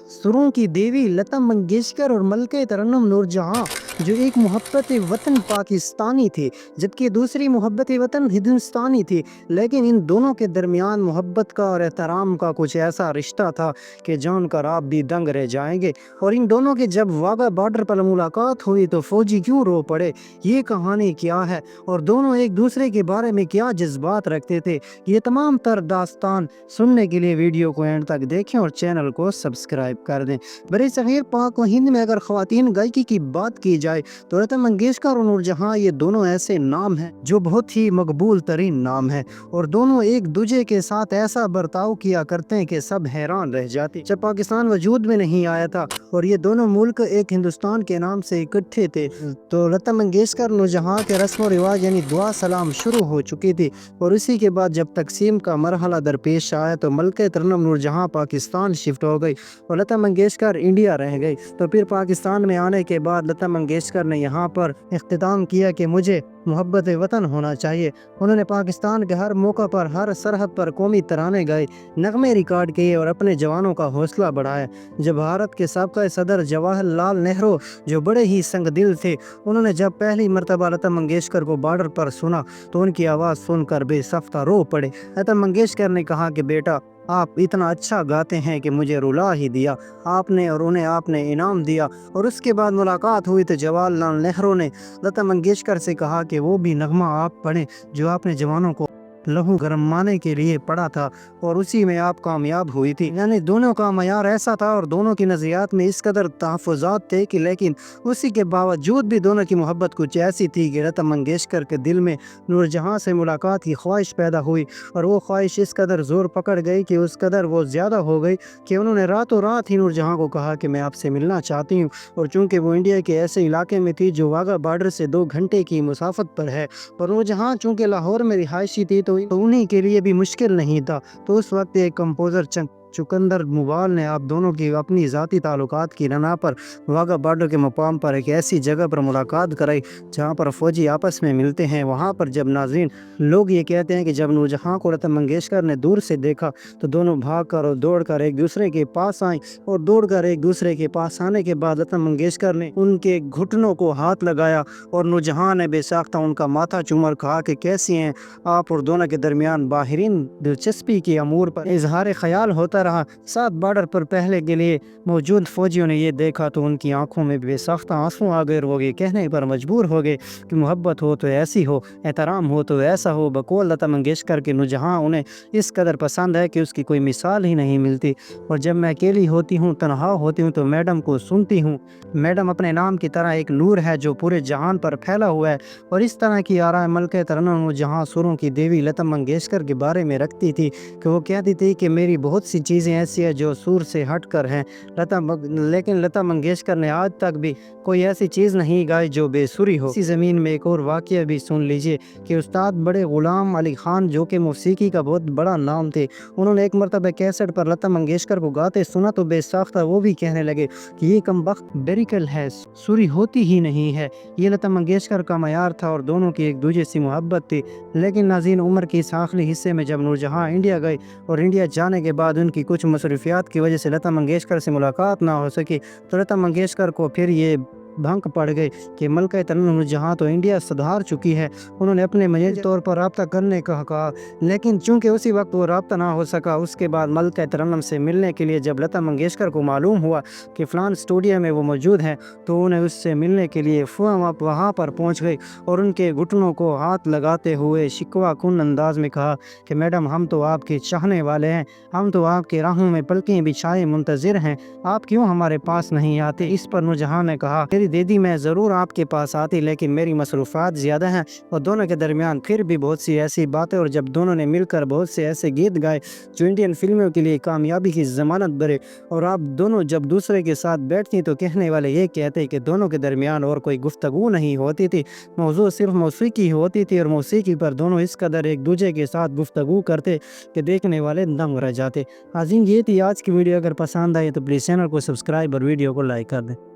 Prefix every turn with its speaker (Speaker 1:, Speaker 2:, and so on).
Speaker 1: सुरों की देवी लता मंगेशकर और मलके तरन्नुम नूरजहां, जो एक मोहब्बत वतन पाकिस्तानी थी जबकि दूसरी मोहब्बत वतन हिंदुस्तानी थी, लेकिन इन दोनों के दरमियान मोहब्बत का और एहतराम का कुछ ऐसा रिश्ता था कि जानकर आप भी दंग रह जाएंगे। और इन दोनों की जब वाघा बॉर्डर पर मुलाकात हुई तो फौजी क्यों रो पड़े, ये कहानी क्या है और दोनों एक दूसरे के बारे में क्या जज्बात रखते थे, ये तमाम तर दास्तान सुनने के लिए वीडियो को एंड तक देखें और चैनल को सब्सक्राइब कर दें। बड़े सगीर पाक व हिंद में अगर ख़वातीन गायकी की बात की जाए तो लता मंगेशकर और नूरजहां ये दोनों ऐसे नाम हैं जो बहुत ही मकबूल तरीन नाम है और दोनों एक दूसरे के साथ ऐसा बर्ताव किया करते हैं कि सब हैरान रह जाते। जब पाकिस्तान वजूद में नहीं आया था और ये दोनों मुल्क एक हिंदुस्तान के नाम से इकट्ठे थे तो लता मंगेशकर नूरजहां के रस्म व रिवाज यानी दुआ सलाम शुरू हो चुकी थी और इसी के बाद जब तकसीम का मरहला दरपेश आया तो मलके तरन्नुम नूरजहां पाकिस्तान शिफ्ट हो गई और लता मंगेशकर इंडिया रह गई। तो फिर पाकिस्तान में आने के बाद लता मंगेशकर ने यहाँ पर इख्तिताम किया कि मुझे मोहब्बत वतन होना चाहिए। उन्होंने पाकिस्तान के हर मौका पर हर सरहद पर कौमी तराने गाए, नगमे रिकॉर्ड किए और अपने जवानों का हौसला बढ़ाया। जब भारत के साबका सदर जवाहरलाल नेहरू जो बड़े ही संग दिल थे, उन्होंने जब पहली मरतबा लता मंगेशकर को बॉर्डर पर सुना तो उनकी आवाज़ सुनकर बेसख्ता रो पड़े। लता मंगेशकर ने कहा कि बेटा, आप इतना अच्छा गाते हैं कि मुझे रुला ही दिया आपने और उन्हें आपने इनाम दिया। और उसके बाद मुलाकात हुई तो जवाहरलाल नेहरू ने लता मंगेशकर से कहा कि वो भी नगमा आप पढ़ें जो आपने जवानों को लहू गरमाने के लिए पढ़ा था और उसी में आप कामयाब हुई थी। यानी दोनों का मयार ऐसा था और दोनों की नज़रियात में इस कदर तहफ़्फ़ुज़ात थे कि लेकिन उसी के बावजूद भी दोनों की मोहब्बत कुछ ऐसी थी कि लता मंगेशकर के दिल में नूरजहां से मुलाकात की ख्वाहिश पैदा हुई और वो ख्वाहिश इस कदर ज़ोर पकड़ गई कि उस कदर वो ज़्यादा हो गई कि उन्होंने रातों रात ही नूरजहां को कहा कि मैं आपसे मिलना चाहती हूँ। और चूँकि वो इंडिया के ऐसे इलाके में थी जो वाघा बॉर्डर से 2 घंटे की मुसाफत पर है और नूरजहां चूँकि लाहौर में रिहायशी थी तो उन्हीं के लिए भी मुश्किल नहीं था। तो उस वक्त एक कंपोज़र चुकंदर मुबाल ने आप दोनों की अपनी ज़ाती ताल्लुकात की रना पर वाघा बॉर्डर के मुकाम पर एक ऐसी जगह पर मुलाकात कराई जहाँ पर फ़ौजी आपस में मिलते हैं। वहाँ पर जब नाज़रीन लोग ये कहते हैं कि जब नूरजहां को लता मंगेशकर ने दूर से देखा तो दोनों भागकर और दौड़कर एक दूसरे के पास आए और दौड़कर एक दूसरे के पास आने के बाद लता मंगेशकर ने उनके घुटनों को हाथ लगाया और नूरजहां ने बेसाख्ता उनका माथा चूमकर कहा कि कैसी हैं आप। और दोनों के दरमियान बाहरीन दिलचस्पी के अमूर पर इजहार ख्याल होता रहा। साथ बॉर्डर पर पहले के लिए मौजूद फौजियों ने ये देखा तो उनकी आंखों में बेसाख्ता आंसू आ गए और वो ये कहने पर मजबूर हो गए कि मोहब्बत हो तो ऐसी हो, एहतराम हो तो ऐसा हो। बकौल लता मंगेशकर के नूरजहां उन्हें इस कदर पसंद है कि उसकी कोई मिसाल ही नहीं मिलती। और जब मैं अकेली होती हूँ, तन्हा होती हूँ तो मैडम को सुनती हूँ। मैडम अपने नाम की तरह एक नूर है जो पूरे जहान पर फैला हुआ है। और इस तरह की आरा मलके तरन्नुम नूरजहां सुरों की देवी लता मंगेशकर के बारे में रखती थी कि वो कहती थी कि मेरी बहुत सी चीज़ें ऐसी है जो सुर से हट कर हैं लेकिन लता मंगेशकर ने आज तक भी कोई ऐसी चीज़ नहीं गाई जो बेसुरी हो। इसी ज़मीन में एक और वाक़या भी सुन लीजिए कि उस्ताद बड़े ग़ुलाम अली खान जो कि मौसीकी का बहुत बड़ा नाम थे, उन्होंने एक मरतबा कैसेट पर लता मंगेशकर को गाते सुना तो बेसाख्ता वो भी कहने लगे कि ये कमबख्त बेरिकल है, सुरी होती ही नहीं है। ये लता मंगेशकर का मयार था और दोनों की एक दूसरे से मोहब्बत थी। लेकिन नाज़रीन, उम्र के इस आखिरी हिस्से में जब नूरजहां इंडिया गए और इंडिया जाने के बाद उनकी कुछ मसरूफियात की वजह से लता मंगेशकर से मुलाकात ना हो सकी तो लता मंगेशकर को फिर ये भंक पड़ गई कि मलका तरन्नुम नूरजहां तो इंडिया सुधार चुकी है। उन्होंने अपने मजबूरी तौर पर रब्ता करने का कहा, लेकिन चूंकि उसी वक्त वो रब्ता ना हो सका, उसके बाद मलका तरन्नुम से मिलने के लिए जब लता मंगेशकर को मालूम हुआ कि फ़लान स्टूडियो में वो मौजूद हैं तो उन्हें उससे मिलने के लिए वहाँ पर पहुँच गई और उनके घुटनों को हाथ लगाते हुए शिकवा कुन अंदाज में कहा कि मैडम, हम तो आपके चाहने वाले हैं, हम तो आपके राहों में पलकें बिछाए मुंतज़िर हैं, आप क्यों हमारे पास नहीं आते। इस पर नूरजहां ने कहा, दीदी मैं ज़रूर आपके पास आती लेकिन मेरी मसरूफ़ात ज़्यादा हैं। और दोनों के दरमियान फिर भी बहुत सी ऐसी बातें और जब दोनों ने मिलकर बहुत से ऐसे गीत गाए जो इंडियन फिल्मों के लिए कामयाबी की ज़मानत भरे। और आप दोनों जब दूसरे के साथ बैठती तो कहने वाले ये कहते कि दोनों के दरमियान और कोई गुफ्तगू नहीं होती थी, मौजूद सिर्फ मौसीकी होती थी और मौसीकी पर दोनों इस कदर एक दूसरे के साथ गुफ्तगू करते कि देखने वाले दंग रह जाते। नाज़रीन, ये थी आज की वीडियो। अगर पसंद आए तो प्लीज़ चैनल को सब्सक्राइब और वीडियो को लाइक कर दें।